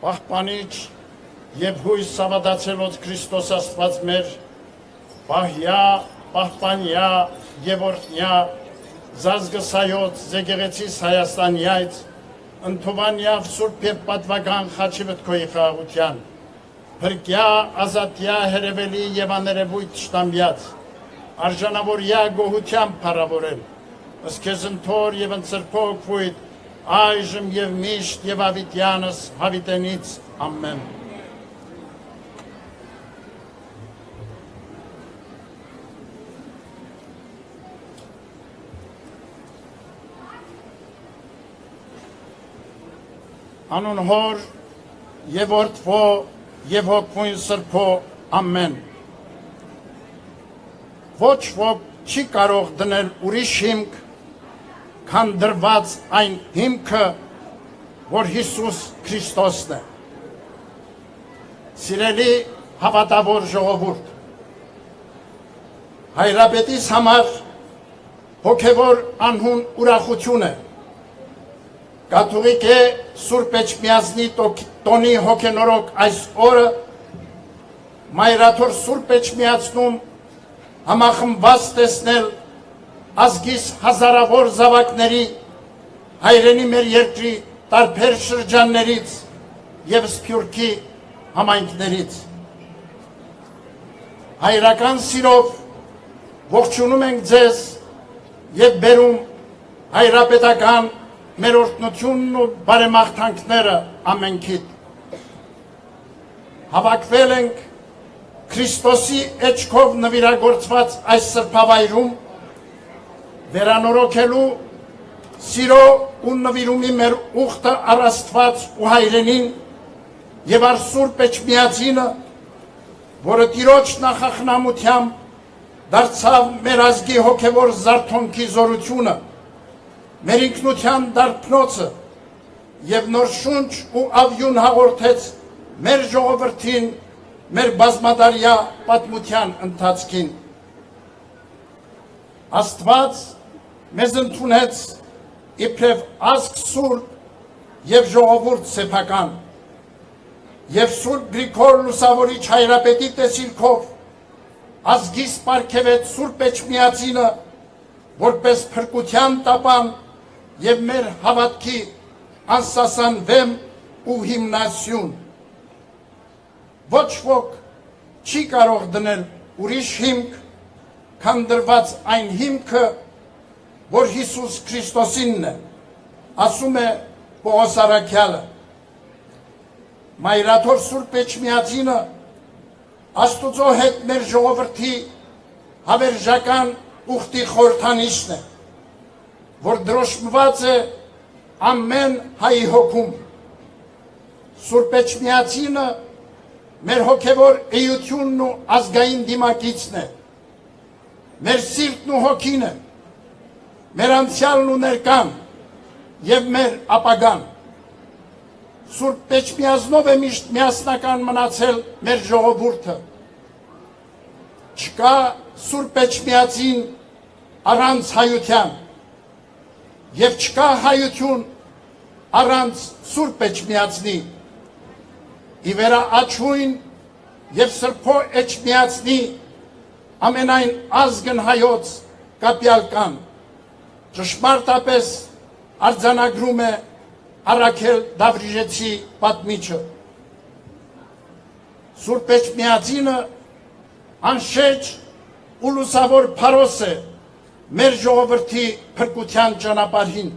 պահպանիչ եւ հույս սավադացելոց Քրիստոս Աստված մեր, պահյա, պահպանյա եւ օրհնյա, զազգսայոց զեկեղեցիս Հայաստանյայց, ընդհովանյավ սուրբ եւ պատվական խաչիվտ քոյի խաղաղության, փրկյա, ազատյա, հերևելի եւ աներևույթ շտամբյաց, արժանավորյա գոհությամբ փառավորել, ըստ քեզ ընթոր եւ ընծրփող քույտ, այժմ եւ միշտ եւ ավիտյանս հավիտենից ամեն։ Անուն հոր եւ որդվո եւ հոգուն սրբո ամեն։ Ոչ ոք չի կարող դնել ուրիշ հիմք, քան դրված այն հիմքը, որ Հիսուս Քրիստոսն է։ Սիրելի հավատավոր ժողովուրդ, Հայրապետիս համար հոգևոր անհուն ուրախություն է, կաթողիկե Սուրբ Էջմիածնի տոնի հոգենորոք այս օրը Մայրաթոր Սուրբ Էջմիածնում համախմբված տեսնել ազգիս հազարավոր զավակների հայրենի մեր երկրի տարբեր շրջաններից եւ Սփյուռքի համայնքներից։ Հայրական սիրով ողջունում ենք ձեզ եւ բերում հայրապետական մեր օրհնությունն ու բարեմաղթանքները ամենքիդ։ Հավաքվել ենք Քրիստոսի էջքով նվիրագործված այս սրբավայրում վերանորոգելու սիրո ու նվիրումի մեր ուխտը առ Աստված ու հայրենին եւ առ Սուրբ Էջմիածինը, որը Տիրոջ նախախնամությամբ դարձավ մեր ազգի հոգևոր զարթոնքի զորությունը, մեր ինքնության դարբնոցը եւ նոր շունչ ու ավյուն հաղորդեց մեր ժողովրդին, մեր բազմադարյա պատմության ընթացքին։ Աստված մեզ ընդունեց իբրև ազգ սուրբ եւ ժողովուրդ սեփական եւ Սուրբ Գրիգոր Լուսավորիչ հայրապետի տեսիլքով ազգիս պարգևեց Սուրբ Էջմիածինը որպես փրկության տապան եւ մեր հավատքի անսասան վեմ ու հիմնասյուն։ Ոչ ոք չի կարող դնել ուրիշ հիմք, քան դրված այն հիմքը, որ Հիսուս Քրիստոսինն է, ասում է Պողոս առաքյալը։ Մայրաթոր Սուրբ Էջմիածինը Աստուծո հետ մեր ժողովրդի հավերժական ուխտի խորհրդանիշն է, որ դրոշմված է ամեն հայի հոգում։ Սուրբ Էջմիածինը մեր հոգևոր էությունն ու ազգային դիմակիցն է, մեր սիրտն ու հոգին է, մեր անցյալն ու ներկան եւ մեր ապագան։ Սուրբ Էջմիածնով է միշտ միասնական մնացել մեր ժողովուրդը։ Չկա Սուրբ Էջմիածին առանց հայության եւ չկա հայություն առանց Սուրբ Էջմիածնի։ Ի վերաաչույն եւ Սրբո Էջմիածնի ամենայն ազգն հայոց կապյալ կան։ Ճշմարտապես արձանագրում է Առաքել Դավրիժեցի պատմիչը։ Սուրբ Էջմիածինը անշեջ ու լուսավոր փարոս է մեր ժողովրդի փրկության ճանապարհին։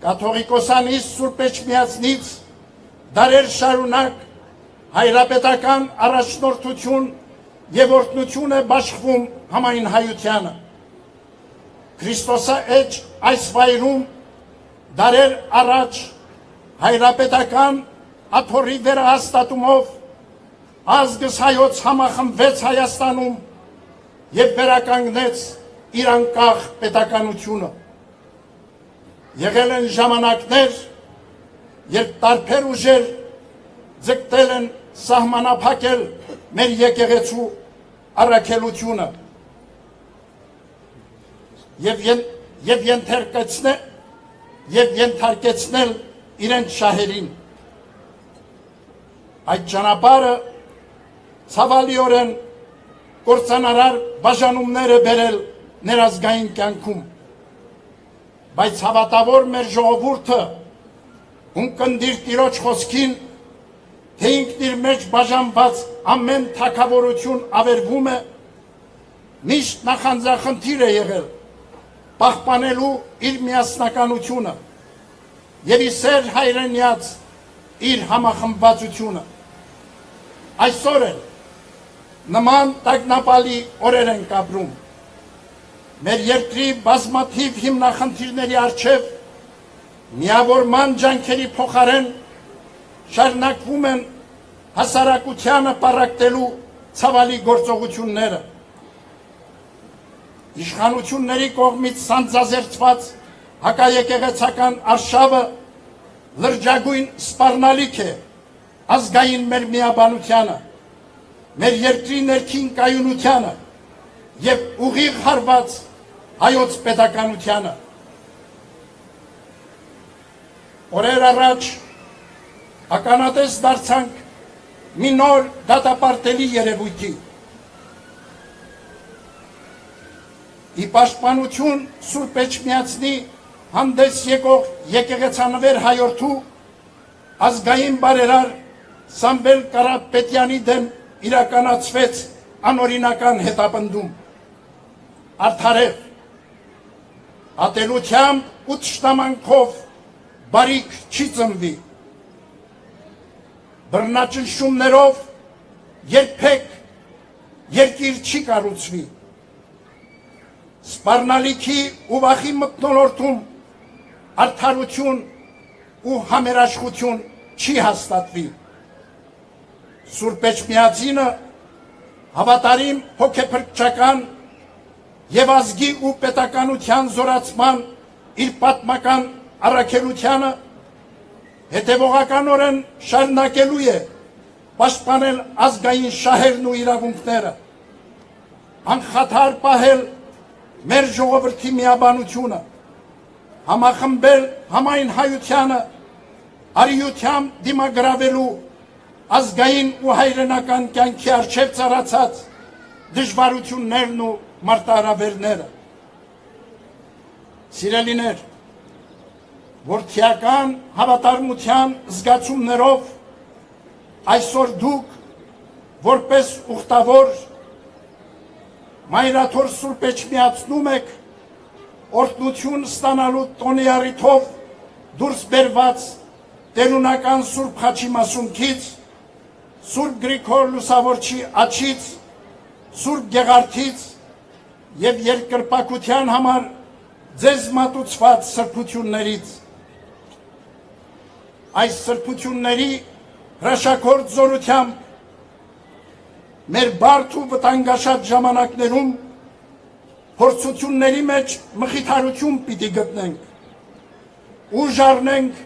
Կաթողիկոսանից Սուրբ Էջմիածնից դարեր շարունակ հայրապետական առաջնորդություն եւ օրհնություն է բաշխվում համայն հայությանը։ Քրիստոսաէջ այս վայրում դարեր առաջ հայրապետական աթոռի վերահաստատումով ազգս հայոց համախմբվեց Հայաստանում եւ վերականգնեց իր անկախ պետականությունը։ Եղել են ժամանակներ, երբ տարբեր ուժեր ձգտել են սահմանափակել մեր եկեղեցու առաքելությունը եւ ենթարկեցնել իրենց շահերին։ Այդ ճանապարհը ցավալիորեն կործանարար բաժանումներ է բերել ներազգային կյանքում, բայց հավատավոր մեր ժողովուրդը ունկնդիր տիրոջ խոսքին, թե ինքն իր մեջ բաժանված ամեն թագավորություն ավերվում է, միշտ նախանձախնդիր է եղել պահպանելու իր միասնականությունը եւ իր սեր հայրենյաց իր համախմբվածությունը։ Այսօր էլ նման տագնապալի օրեր ենք ապրում։ Մեր երկրի բազմաթիվ հիմնախնդիրների առջև միավորման ջանքերի փոխարեն շարունակվում են հասարակությանը պառակտելու ցավալի գործողությունները։ Իշխանությունների կողմից սանձազերծված հակաեկեղեցական արշավը լրջագույն սպառնալիք է ազգային մեր միաբանությանը, մեր երկրի ներքին կայունությանը եւ ուղիղ հարված հայոց պետականությանը։ Օրեր առաջ ականատես դարձանք մի նոր դատապարտելի երևույթի։ Ի պաշտպանություն Սուրբ Էջմիածնի հանդես եկող եկեղեցանվեր հայորդու ազգային բարերար Սամվել Կարապետյանի դեմ իրականացվեց անօրինական հետապնդում։ Արդարև, ատելությամբ ու թշնամանքով բարիք չի ծնվի։ Բռնաճնշումներով երբեք երկիր չի կառուցվի։ Սպառնալիքի ու վախի մթնոլորտում արդարություն ու համերաշխություն չի հաստատվի։ Սուրբ Էջմիածինը հավատարիմ հոգեփրկչական եւ ազգի ու պետականության զորացման իր պատմական առաքելությանը հետևողականորեն շարունակելու է պաշտպանել ազգային շահերն ու իրավունքները, անխաթար պահել մեր ժողովրդի միաբանությունը, համախմբել համայն հայությանը արիությամբ դիմագրավելու ազգային ու հայրենական կյանքի առջև ծառացած դժվարություններն ու մարտահրավերները։ Սիրելիներ, որդիական հավատարմության զգացումներով այսօր դուք որպես ուխտավոր մայրաթոր Սուրբ Էջմիածնում եք օրհնություն ստանալու տոնի առիթով դուրս բերված տերունական Սուրբ Խաչի մասունքից, Սուրբ Գրիգոր Լուսավորչի աջից, Սուրբ Գեղարդից եւ երկրպագության համար ձեզ մատուցված սրբություններից։ Այս սրբությունների հրաշագործ զորությամբ մեր բարդ ու վտանգաշատ ժամանակներում փորձությունների մեջ մխիթարություն պիտի գտնենք ու ժառնենք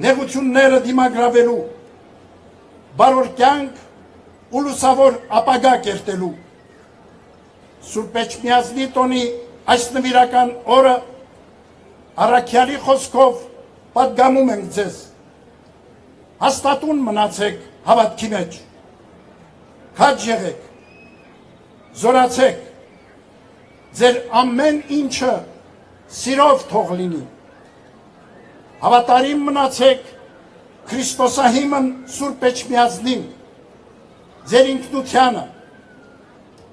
նեղությունները դիմագրավելու, բարոր կյանք ու լուսավոր ապագա կերտելու։ Սուրբ Էջմիածնի տոնի այս նվիրական օրը առաքյալի խոսքով պատգամում ենք ձեզ։ Հաստատուն մնացեք հավատքի մեջ, քաջ եղեք, զորացեք, ձեր ամեն ինչը սիրով թող լինի, հավատարիմ մնացեք Քրիստոսահիմն Սուրբ Էջմիածնին, ձեր ինքնությանը,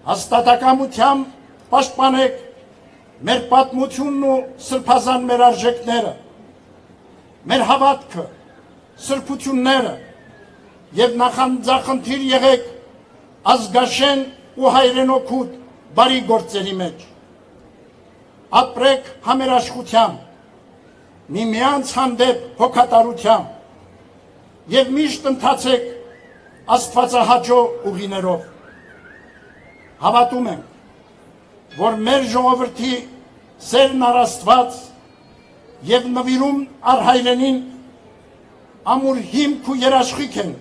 հաստատակամությամբ պաշտպանեք մեր պատմությունն ու սրբազան մեր արժեքները, մեր հավատքը, սրբությունները եւ նախանձախնդիր եղեք ազգաշեն ու հայրենօգուտ բարի գործերի մեջ։ Ապրեք համերաշխությամբ, միմյանց հանդեպ հոգատարությամբ եւ միշտ ընթացեք աստվածահաճո ուղիներով։ Հավատում ենք, որ մեր ժողովրդի սերն առ Աստված եւ նվիրում առ հայրենին ամուր հիմք ու երաշխիք են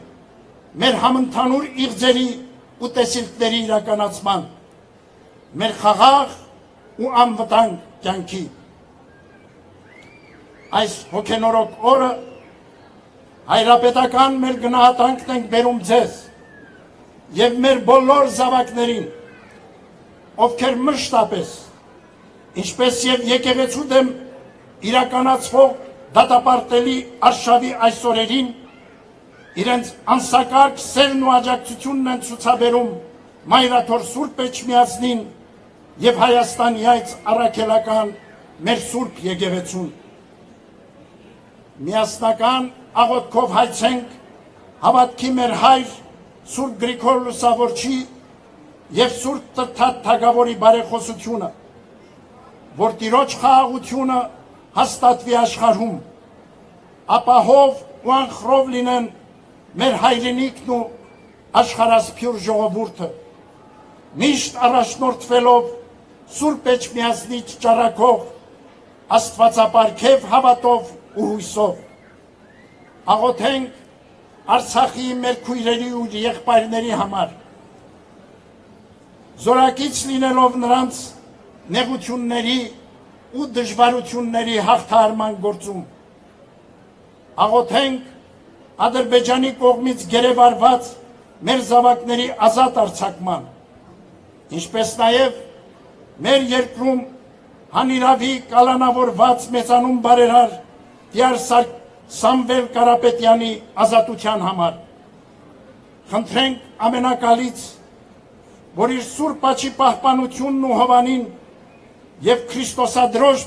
մեր համընդհանուր իղձերի ու տեսիլքների իրականացման, մեր խաղաղ ու անվտանգ կյանքի։ Այս հոգենորոք օրը հայրապետական մեր գնահատանքն ենք բերում ձեզ և մեր բոլոր զավակներին, ովքեր մշտապես, ինչպես և եկեղեցու դեմ իրականացվող դատապարտելի արշավի այս օրերին, իրենց անսակարգ սերն ու աջակցությունն են ցուցաբերում Մայրաթոր Սուրբ Էջմիածնին և Հայաստանի այս առաքելական մեր Սուրբ եկեղեցուն։ Միասնական աղոթքով հայցենք հավատքի մեր հայր Սուրբ Գրիգոր Լուսավորչի և Սուրբ Տրդատ Թագավորի բարեխոսությունը, որ Տիրոջ խաղաղությունը հաստատվի աշխարհում, ապահով ու անխռով լինեն մեր հայրենիքն ու աշխարհասփյուր ժողովուրդը, միշտ առաջնորդվելով Սուրբ Էջմիածնի ճառագող աստվածապարգև հավատով ու հույսով։ Աղոթենք Արցախի մեր քույրերի ու եղբայրների համար, զորակից լինելով նրանց նեղությունների ու դժվարությունների հաղթահարման գործում։ Աղոթենք Ադրբեջանի կողմից գերեվարված մեր զավակների ազատ արձակման, ինչպես նաև մեր երկրում հանիրավի կալանավորված մեծանուն բարերար Տիար Սամվել Կարապետյանի ազատության համար։ Խնդրենք ամենակալից, որ իր սուրբ աջի պահպանությունն ու հովանին և Քրիստոսադրոջ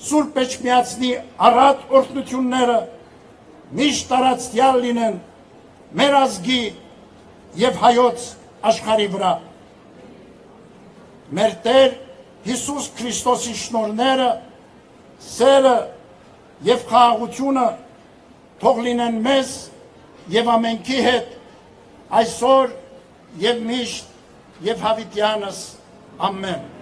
Սուրբ Էջմիածնի առատ օրհնությունները միշտ տարածյալ լինեն մեր ազգի և հայոց աշխարհի վրա։ Մեր Տեր Հիսուս Քրիստոսի շնորհները, սերը և խաղաղությունը թող լինեն մեզ և ամենքի հետ այսօր և միշտ և հավիտյանս ամեն։